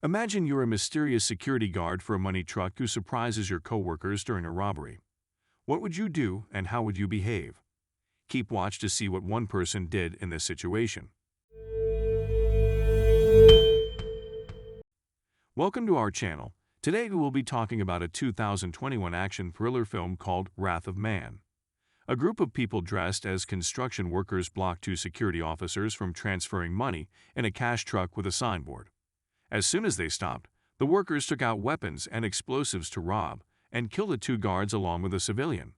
Imagine you're a mysterious security guard for a money truck who surprises your coworkers during a robbery. What would you do and how would you behave? Keep watch to see what one person did in this situation. Welcome to our channel. Today we will be talking about a 2021 action thriller film called Wrath of Man. A group of people dressed as construction workers blocked two security officers from transferring money in a cash truck with a signboard. As soon as they stopped, the workers took out weapons and explosives to rob and kill the two guards along with a civilian.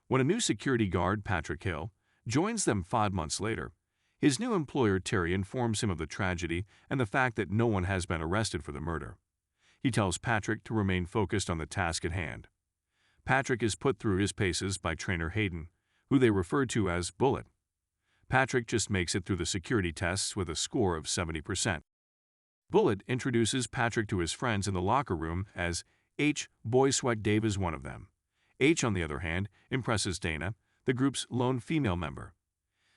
When a new security guard, Patrick Hill, joins them 5 months later, his new employer Terry informs him of the tragedy and the fact that no one has been arrested for the murder. He tells Patrick to remain focused on the task at hand. Patrick is put through his paces by trainer Haiden, who they refer to as Bullet. Patrick just makes it through the security tests with a score of 70%. Bullet introduces Patrick to his friends in the locker room as H. Boy Sweat Dave is one of them. H, on the other hand, impresses Dana, the group's lone female member.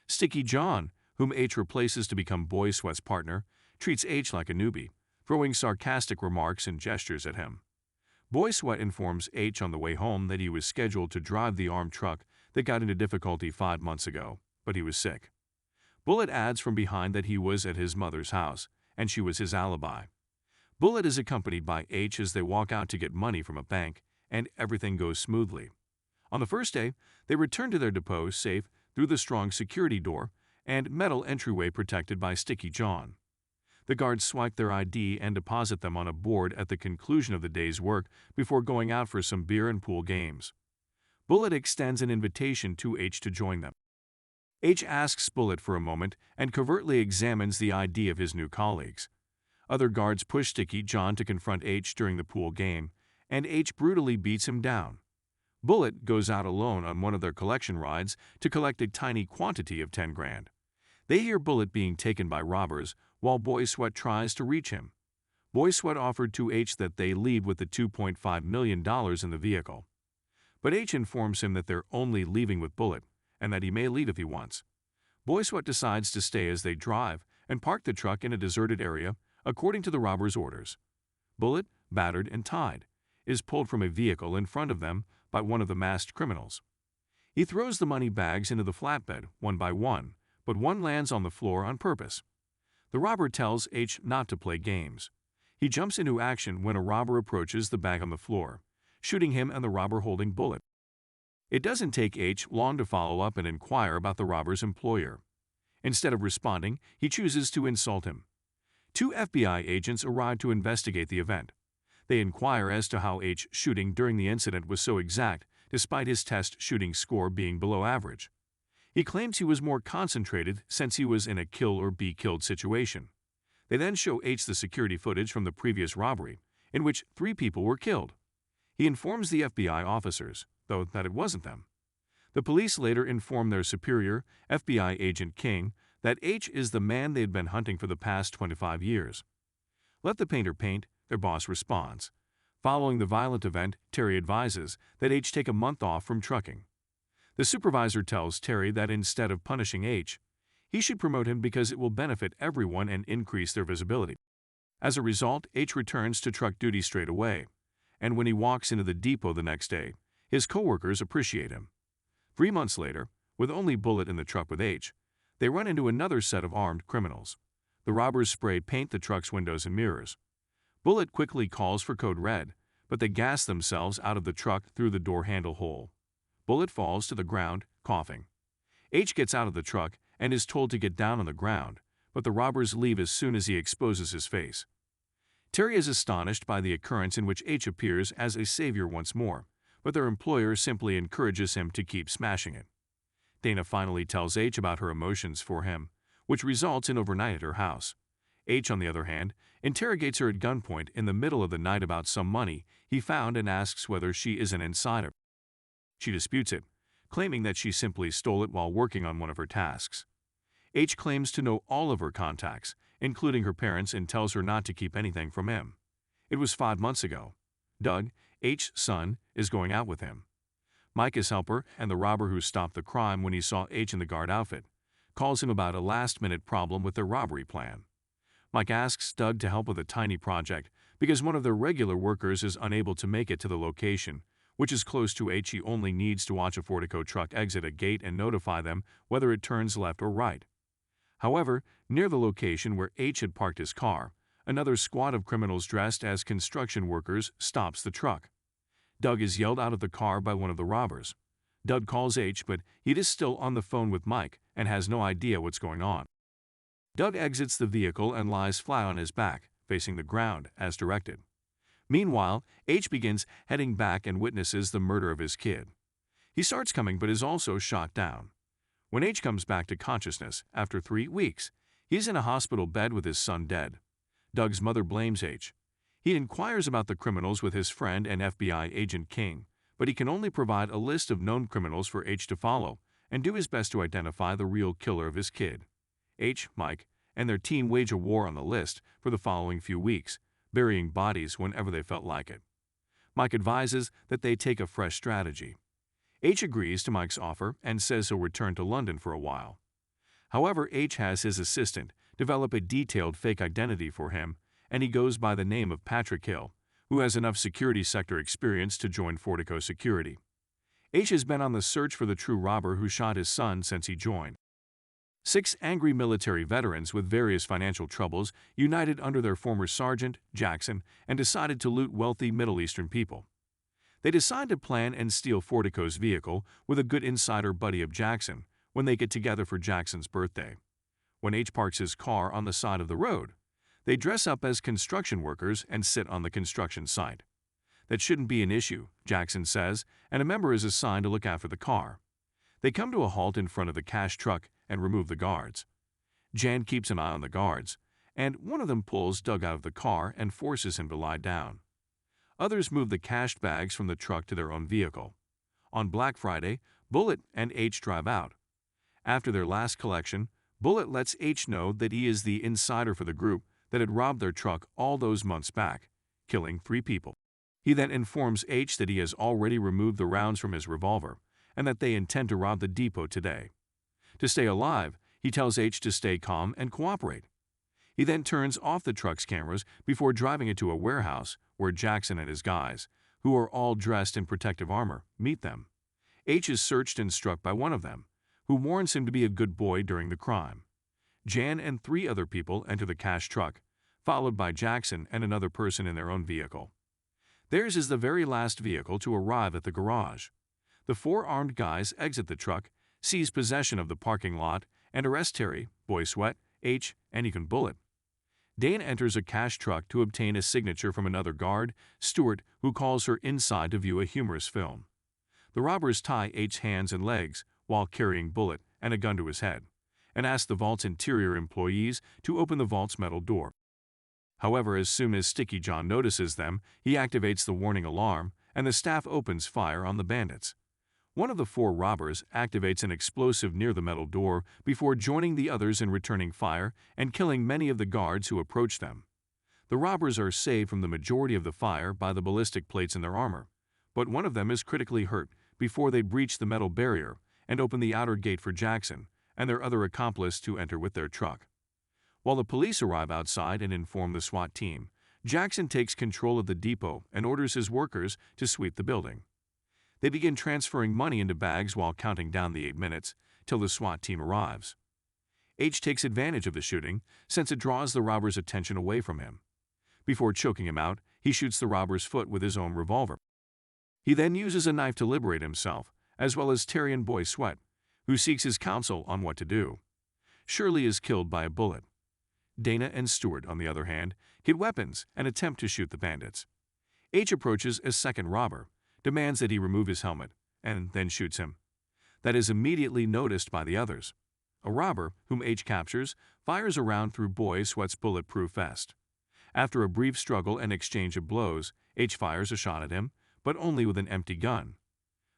Sticky John, whom H replaces to become Boy Sweat's partner, treats H like a newbie, throwing sarcastic remarks and gestures at him. Boy Sweat informs H on the way home that he was scheduled to drive the armed truck that got into difficulty 5 months ago, but he was sick. Bullet adds from behind that he was at his mother's house, and she was his alibi. Bullet is accompanied by H as they walk out to get money from a bank, and everything goes smoothly. On the first day, they return to their depot safe through the strong security door and metal entryway protected by Sticky John. The guards swipe their ID and deposit them on a board at the conclusion of the day's work before going out for some beer and pool games. Bullet extends an invitation to H to join them. H asks Bullet for a moment and covertly examines the ID of his new colleagues. Other guards push Sticky John to confront H during the pool game, and H brutally beats him down. Bullet goes out alone on one of their collection rides to collect a tiny quantity of 10 grand. They hear Bullet being taken by robbers while Boy Sweat tries to reach him. Boy Sweat offered to H that they leave with the $2.5 million in the vehicle. But H informs him that they're only leaving with Bullet and that he may leave if he wants. Boy Sweat decides to stay as they drive and park the truck in a deserted area according to the robbers' orders. Bullet, battered and tied, is pulled from a vehicle in front of them by one of the masked criminals. He throws the money bags into the flatbed one by one, but one lands on the floor on purpose. The robber tells H not to play games. He jumps into action when a robber approaches the bag on the floor, shooting him and the robber holding Bullet. It doesn't take H long to follow up and inquire about the robber's employer. Instead of responding, he chooses to insult him. 2 FBI agents arrive to investigate the event. They inquire as to how H's shooting during the incident was so exact, despite his test shooting score being below average. He claims he was more concentrated since he was in a kill or be killed situation. They then show H the security footage from the previous robbery, in which 3 people were killed. He informs the FBI officers, though, that it wasn't them. The police later inform their superior, FBI agent King, that H is the man they had been hunting for the past 25 years. Let the painter paint, their boss responds. Following the violent event, Terry advises that H take a month off from trucking. The supervisor tells Terry that instead of punishing H, he should promote him because it will benefit everyone and increase their visibility. As a result, H returns to truck duty straight away, and when he walks into the depot the next day, his coworkers appreciate him. 3 months later, with only Bullet in the truck with H, they run into another set of armed criminals. The robbers spray paint the truck's windows and mirrors. Bullet quickly calls for code red, but they gas themselves out of the truck through the door handle hole. Bullet falls to the ground, coughing. H gets out of the truck and is told to get down on the ground, but the robbers leave as soon as he exposes his face. Terry is astonished by the occurrence in which H appears as a savior once more, but their employer simply encourages him to keep smashing it. Dana finally tells H about her emotions for him, which results in overnight at her house. H, on the other hand, interrogates her at gunpoint in the middle of the night about some money he found and asks whether she is an insider. She disputes it, claiming that she simply stole it while working on one of her tasks. H claims to know all of her contacts, including her parents, and tells her not to keep anything from him. It was 5 months ago. Doug, H's son, is going out with him. Mike, his helper, and the robber who stopped the crime when he saw H in the guard outfit, calls him about a last-minute problem with their robbery plan. Mike asks Doug to help with a tiny project because one of their regular workers is unable to make it to the location, which is close to H. He only needs to watch a Fortico truck exit a gate and notify them whether it turns left or right. However, near the location where H had parked his car, another squad of criminals dressed as construction workers stops the truck. Doug is yelled out of the car by one of the robbers. Doug calls H, but he is still on the phone with Mike and has no idea what's going on. Doug exits the vehicle and lies flat on his back, facing the ground, as directed. Meanwhile, H begins heading back and witnesses the murder of his kid. He starts coming but is also shot down. When H comes back to consciousness after 3 weeks, he's in a hospital bed with his son dead. Doug's mother blames H. He inquires about the criminals with his friend and FBI agent King, but he can only provide a list of known criminals for H to follow and do his best to identify the real killer of his kid. H, Mike, and their team wage a war on the list for the following few weeks, burying bodies whenever they felt like it. Mike advises that they take a fresh strategy. H agrees to Mike's offer and says he'll return to London for a while. However, H has his assistant develop a detailed fake identity for him, and he goes by the name of Patrick Hill, who has enough security sector experience to join Fortico Security. H has been on the search for the true robber who shot his son since he joined. 6 angry military veterans with various financial troubles united under their former sergeant, Jackson, and decided to loot wealthy Middle Eastern people. They decide to plan and steal Fortico's vehicle with a good insider buddy of Jackson when they get together for Jackson's birthday. When H parks his car on the side of the road, they dress up as construction workers and sit on the construction site. That shouldn't be an issue, Jackson says, and a member is assigned to look after the car. They come to a halt in front of the cash truck and remove the guards. Jan keeps an eye on the guards, and one of them pulls Doug out of the car and forces him to lie down. Others move the cash bags from the truck to their own vehicle. On Black Friday, Bullet and H drive out. After their last collection, Bullet lets H know that he is the insider for the group that had robbed their truck all those months back, killing 3 people. He then informs H that he has already removed the rounds from his revolver and that they intend to rob the depot today. To stay alive, he tells H to stay calm and cooperate. He then turns off the truck's cameras before driving it to a warehouse where Jackson and his guys, who are all dressed in protective armor, meet them. H is searched and struck by one of them, who warns him to be a good boy during the crime. Jan and 3 other people enter the cash truck, followed by Jackson and another person in their own vehicle. Theirs is the very last vehicle to arrive at the garage. The 4 armed guys exit the truck, seize possession of the parking lot, and arrest Terry, Boy Sweat, H, and even Bullet. Dane enters a cash truck to obtain a signature from another guard, Stewart, who calls her inside to view a humorous film. The robbers tie H's hands and legs while carrying Bullet and a gun to his head, and ask the vault's interior employees to open the vault's metal door. However, as soon as Sticky John notices them, he activates the warning alarm, and the staff opens fire on the bandits. One of the 4 robbers activates an explosive near the metal door before joining the others in returning fire and killing many of the guards who approach them. The robbers are saved from the majority of the fire by the ballistic plates in their armor, but one of them is critically hurt before they breach the metal barrier and open the outer gate for Jackson and their other accomplice to enter with their truck. While the police arrive outside and inform the SWAT team, Jackson takes control of the depot and orders his workers to sweep the building. They begin transferring money into bags while counting down the 8 minutes till the SWAT team arrives. H takes advantage of the shooting since it draws the robber's attention away from him. Before choking him out, he shoots the robber's foot with his own revolver. He then uses a knife to liberate himself, as well as Terry and Boy Sweat, who seeks his counsel on what to do. Shirley is killed by a bullet. Dana and Stewart, on the other hand, get weapons and attempt to shoot the bandits. H approaches a second robber, demands that he remove his helmet, and then shoots him. That is immediately noticed by the others. A robber, whom H captures, fires a round through Boy Sweat's bulletproof vest. After a brief struggle and exchange of blows, H fires a shot at him, but only with an empty gun.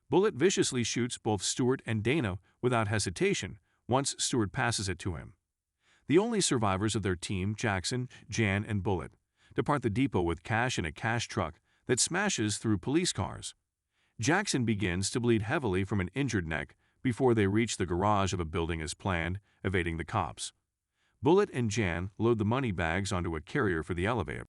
Bullet viciously shoots both Stewart and Dana without hesitation once Stewart passes it to him. The only survivors of their team, Jackson, Jan, and Bullet, depart the depot with cash in a cash truck that smashes through police cars. Jackson begins to bleed heavily from an injured neck before they reach the garage of a building as planned, evading the cops. Bullet and Jan load the money bags onto a carrier for the elevator.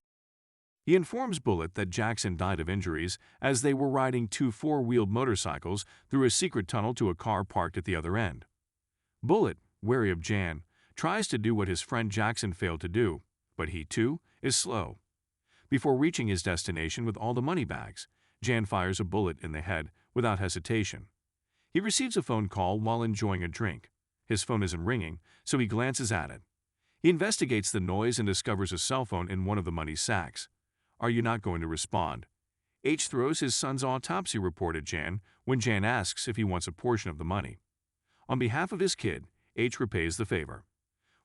He informs Bullet that Jackson died of injuries as they were riding two four-wheeled motorcycles through a secret tunnel to a car parked at the other end. Bullet, wary of Jan, tries to do what his friend Jackson failed to do, but he, too, is slow. Before reaching his destination with all the money bags, Jan fires a bullet in the head without hesitation. He receives a phone call while enjoying a drink. His phone isn't ringing, so he glances at it. He investigates the noise and discovers a cell phone in one of the money sacks. Are you not going to respond? H throws his son's autopsy report at Jan when Jan asks if he wants a portion of the money. On behalf of his kid, H repays the favor.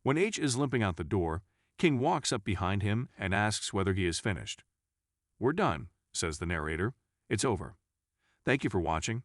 When H is limping out the door, King walks up behind him and asks whether he is finished. "We're done," says the narrator. "It's over. Thank you for watching.